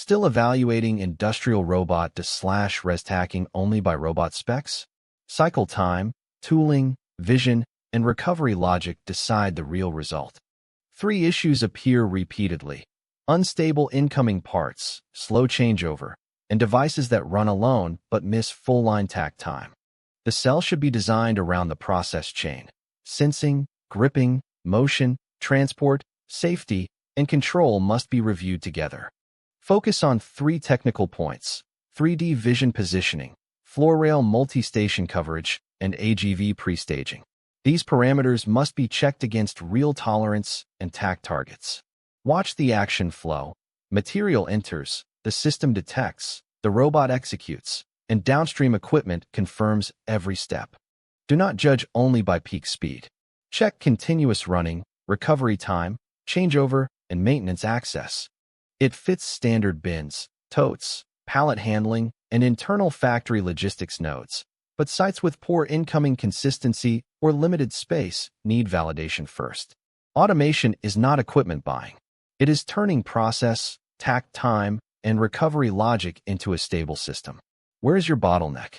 Still evaluating industrial robot to slash restacking only by robot specs? Cycle time, tooling, vision, and recovery logic decide the real result. 3 issues appear repeatedly: unstable incoming parts, slow changeover, and devices that run alone but miss full-line takt time. The cell should be designed around the process chain. Sensing, gripping, motion, transport, safety, and control must be reviewed together. Focus on 3 technical points: 3D vision positioning, floor rail multi-station coverage, and AGV pre-staging. These parameters must be checked against real tolerance and takt targets. Watch the action flow. Material enters, the system detects, the robot executes, and downstream equipment confirms every step. Do not judge only by peak speed. Check continuous running, recovery time, changeover, and maintenance access. It fits standard bins, totes, pallet handling, and internal factory logistics nodes, but sites with poor incoming consistency or limited space need validation first. Automation is not equipment buying. It is turning process, takt time, and recovery logic into a stable system. Where is your bottleneck?